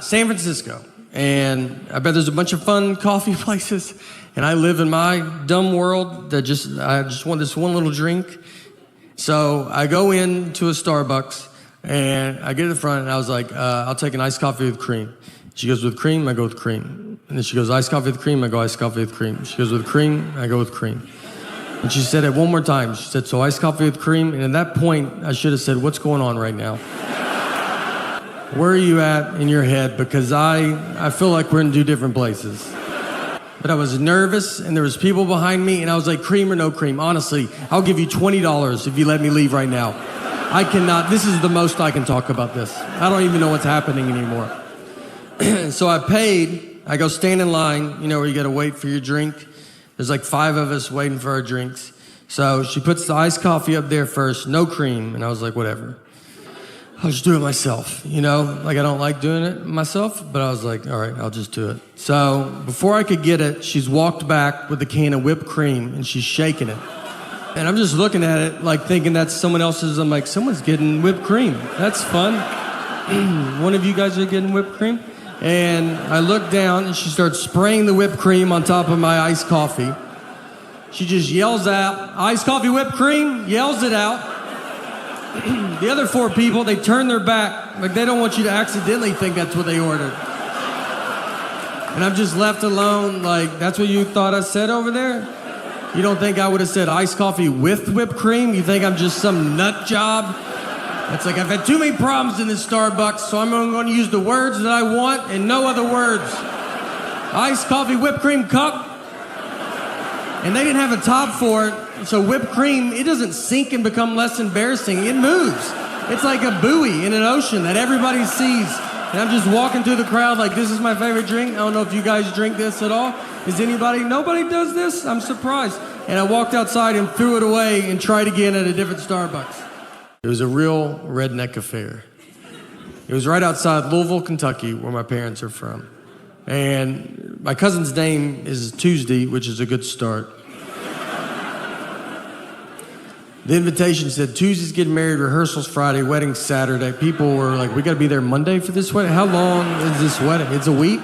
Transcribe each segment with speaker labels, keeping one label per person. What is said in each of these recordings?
Speaker 1: San Francisco. And I bet there's a bunch of fun coffee places. And I live in my dumb world that I just want this one little drink. So I go into a Starbucks and I get to the front and I was like, I'll take an iced coffee with cream. She goes, with cream? I go with cream. And then she goes, iced coffee with cream? I go, iced coffee with cream. She goes, with cream? I go with cream. And she said it one more time. She said, so iced coffee with cream? And at that point, I should have said, what's going on right now? Where are you at in your head? Because I feel like we're in two different places. But I was nervous, and there was people behind me, and I was like, cream or no cream? Honestly, I'll give you $20 if you let me leave right now. I cannot, this is the most I can talk about this. I don't even know what's happening anymore. So I paid, I go stand in line, you know, where you gotta wait for your drink. There's like 5 of us waiting for our drinks. So she puts the iced coffee up there first, no cream, and I was like, whatever. I'll just do it myself, you know? Like, I don't like doing it myself, but I was like, all right, I'll just do it. So before I could get it, she's walked back with a can of whipped cream, and she's shaking it. And I'm just looking at it, like, thinking that's someone else's. I'm like, someone's getting whipped cream. That's fun. One of you guys are getting whipped cream? And I look down, and she starts spraying the whipped cream on top of my iced coffee. She just yells out, iced coffee, whipped cream, yells it out. The other 4 people, they turn their back, like they don't want you to accidentally think that's what they ordered. And I'm just left alone, like, that's what you thought I said over there? You don't think I would have said iced coffee with whipped cream? You think I'm just some nut job? It's like, I've had too many problems in this Starbucks, so I'm going to use the words that I want and no other words. Iced coffee, whipped cream cup. And they didn't have a top for it. So whipped cream, it doesn't sink and become less embarrassing. It moves. It's like a buoy in an ocean that everybody sees. And I'm just walking through the crowd like, this is my favorite drink. I don't know if you guys drink this at all. Is anybody? Nobody does this? I'm surprised. And I walked outside and threw it away and tried again at a different Starbucks. It was a real redneck affair. It was right outside Louisville, Kentucky, where my parents are from. And my cousin's name is Tuesday, which is a good start. The invitation said, Tuesday's getting married, rehearsals Friday, wedding Saturday. People were like, we gotta be there Monday for this wedding? How long is this wedding? It's a week?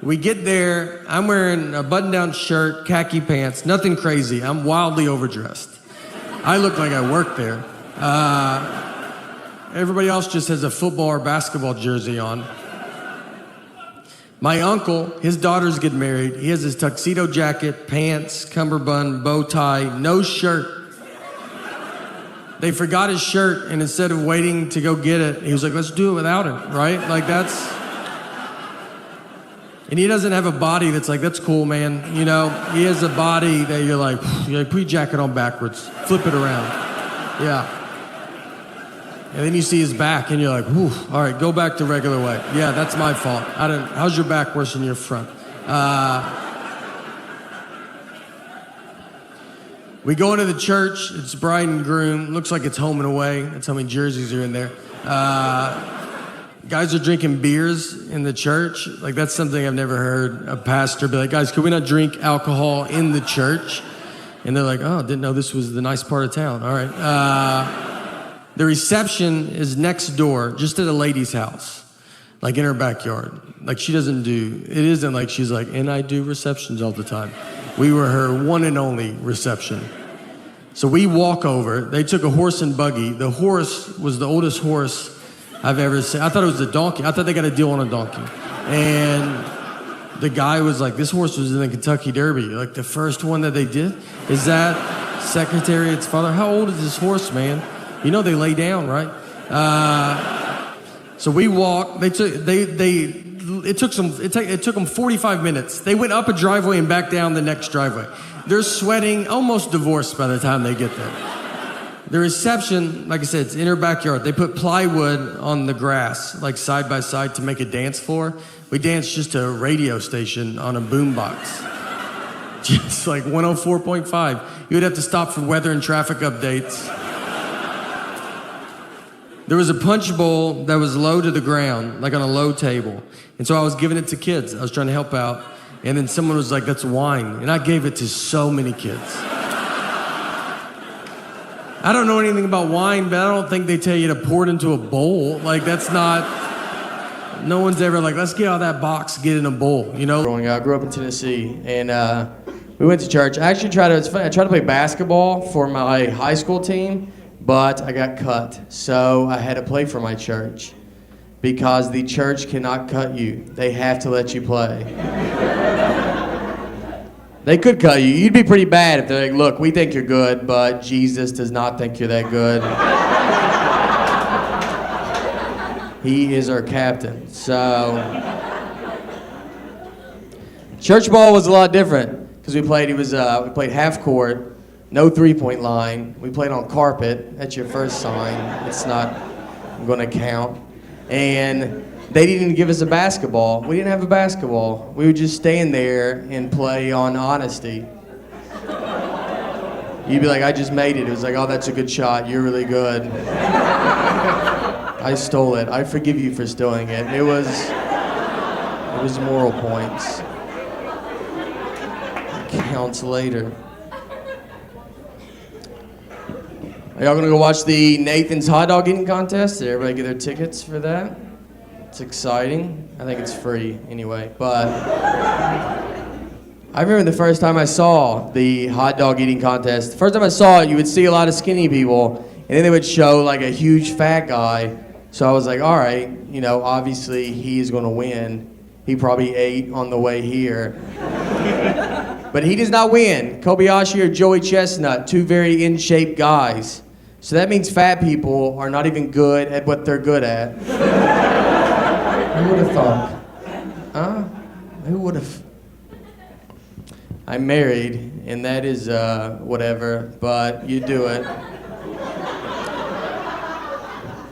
Speaker 1: We get there, I'm wearing a button-down shirt, khaki pants, nothing crazy. I'm wildly overdressed. I look like I work there. Everybody else just has a football or basketball jersey on. My uncle, his daughters get married. He has his tuxedo jacket, pants, cummerbund, bow tie, no shirt. They forgot his shirt, and instead of waiting to go get it, he was like, let's do it without it, right? Like, that's... And he doesn't have a body that's like, that's cool, man. You know, he has a body that you're like, put your jacket on backwards, flip it around. Yeah. And then you see his back, and you're like, whew, all right, go back to regular way. Yeah, that's my fault. How's your back worse than your front? We go into the church. It's bride and groom. Looks like it's home and away. That's how many jerseys are in there. Guys are drinking beers in the church. Like, that's something I've never heard a pastor be like, guys, could we not drink alcohol in the church? And they're like, oh, didn't know this was the nice part of town. All right. The reception is next door, just at a lady's house, like in her backyard. Like, she doesn't do, it isn't like she's like, and I do receptions all the time. We were her one and only reception. So we walk over. They took a horse and buggy. The horse was the oldest horse I've ever seen. I thought it was a donkey. I thought they got a deal on a donkey. And the guy was like, this horse was in the Kentucky Derby. Like, the first one that they did? Is that Secretariat's father? How old is this horse, man? You know they lay down, right? So we walked. It took them 45 minutes. They went up a driveway and back down the next driveway. They're sweating, almost divorced by the time they get there. The reception, like I said, it's in her backyard. They put plywood on the grass, like side by side, to make a dance floor. We danced just to a radio station on a boombox. Just like 104.5. You would have to stop for weather and traffic updates. There was a punch bowl that was low to the ground, like on a low table. And so I was giving it to kids. I was trying to help out. And then someone was like, that's wine. And I gave it to so many kids. I don't know anything about wine, but I don't think they tell you to pour it into a bowl. Like, that's not, no one's ever like, let's get out of that box, get in a bowl, you know? Growing up, I grew up in Tennessee, and we went to church. I actually tried to play basketball for my high school team, but I got cut. So I had to play for my church because the church cannot cut you. They have to let you play. They could cut you. You'd be pretty bad if they're like, look, we think you're good, but Jesus does not think you're that good. He is our captain. So church ball was a lot different because we played half court, no three-point line. We played on carpet. That's your first sign. It's not going to count. And they didn't even give us a basketball. We didn't have a basketball. We would just stand there and play on honesty. You'd be like, I just made it. It was like, oh, that's a good shot. You're really good. I stole it. I forgive you for stealing it. It was moral points. It counts later. Are y'all gonna go watch the Nathan's hot dog eating contest? Did everybody get their tickets for that? It's exciting. I think it's free anyway, but I remember the first time I saw the hot dog eating contest. The first time I saw it, you would see a lot of skinny people, and then they would show like a huge fat guy. So I was like, all right, you know, obviously he's gonna win. He probably ate on the way here. But he does not win. Kobayashi or Joey Chestnut, two very in-shape guys. So that means fat people are not even good at what they're good at. Who would have thought? Huh? Who would have? I'm married, and that is whatever, but you do it.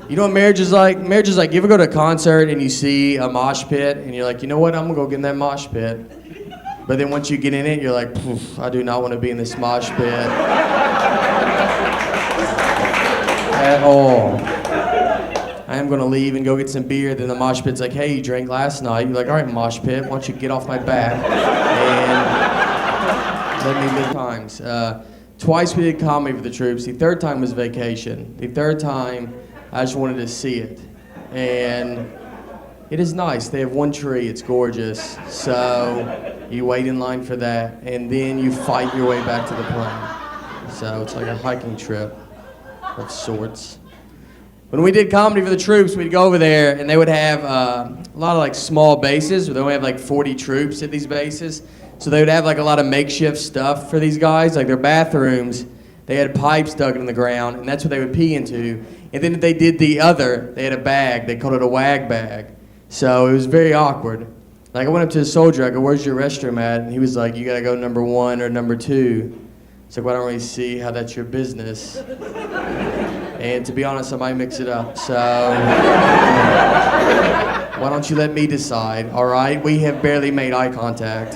Speaker 1: You know what marriage is like? Marriage is like, you ever go to a concert and you see a mosh pit, and you're like, you know what, I'm gonna go get in that mosh pit. But then once you get in it, you're like, I do not want to be in this mosh pit. At all. I am going to leave and go get some beer. Then the mosh pit's like, hey, you drank last night. You're like, all right, mosh pit, why don't you get off my back and let me live times. Twice we did comedy for the troops. The third time was vacation. The third time, I just wanted to see it. And it is nice. They have one tree. It's gorgeous. So you wait in line for that, and then you fight your way back to the plane. So it's like a hiking trip of sorts. When we did comedy for the troops, we'd go over there, and they would have a lot of like small bases. They only have like 40 troops at these bases. So they would have like a lot of makeshift stuff for these guys, like their bathrooms. They had pipes dug in the ground, and that's what they would pee into. And then if they did the other, they had a bag. They called it a wag bag. So it was very awkward. Like I went up to a soldier, I go, where's your restroom at? And he was like, you gotta go number 1 or number 2. It's like, well, I don't really see how that's your business. And to be honest, I might mix it up. So why don't you let me decide, all right? We have barely made eye contact.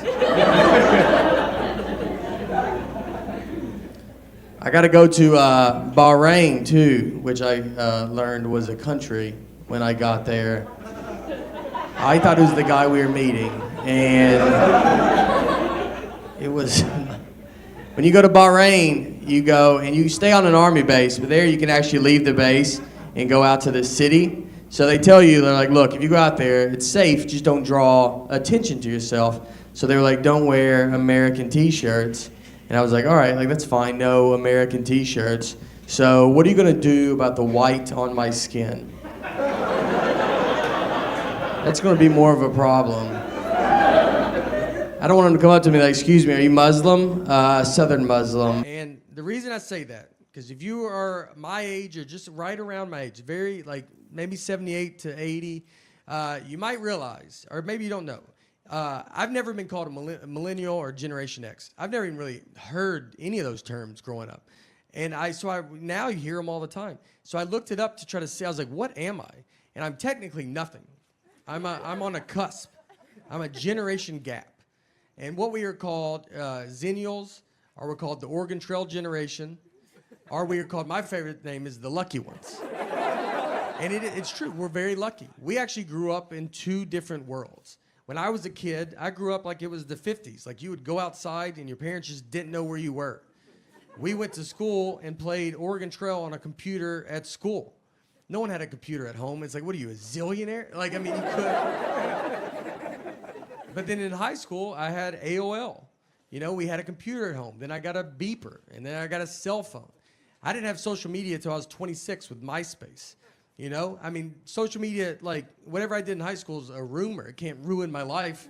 Speaker 1: I got to go to Bahrain, too, which I learned was a country when I got there. I thought it was the guy we were meeting, and it was... When you go to Bahrain, you go and you stay on an army base, but there you can actually leave the base and go out to the city. So they tell you, they're like, look, if you go out there, it's safe, just don't draw attention to yourself. So they were like, don't wear American t-shirts. And I was like, all right, like that's fine, no American t-shirts. So what are you gonna do about the white on my skin? That's gonna be more of a problem. I don't want them to come up to me like, excuse me, are you Muslim? Southern Muslim. And the reason I say that, because if you are my age or just right around my age, very like maybe 78 to 80, you might realize, or maybe you don't know, I've never been called a millennial or Generation X. I've never even really heard any of those terms growing up. And now you hear them all the time. So I looked it up to try to see, I was like, what am I? And I'm technically nothing. I'm on a cusp. I'm a generation gap. And what we are called Zennials, or we're called the Oregon Trail generation, or we are called, my favorite name is the lucky ones. And it's true, we're very lucky. We actually grew up in 2 different worlds. When I was a kid, I grew up like it was the 50s. Like you would go outside and your parents just didn't know where you were. We went to school and played Oregon Trail on a computer at school. No one had a computer at home. It's like, what are you, a zillionaire? Like, I mean, you could. But then in high school, I had AOL. You know, we had a computer at home. Then I got a beeper. And then I got a cell phone. I didn't have social media until I was 26 with MySpace. You know, I mean, social media, like, whatever I did in high school is a rumor. It can't ruin my life.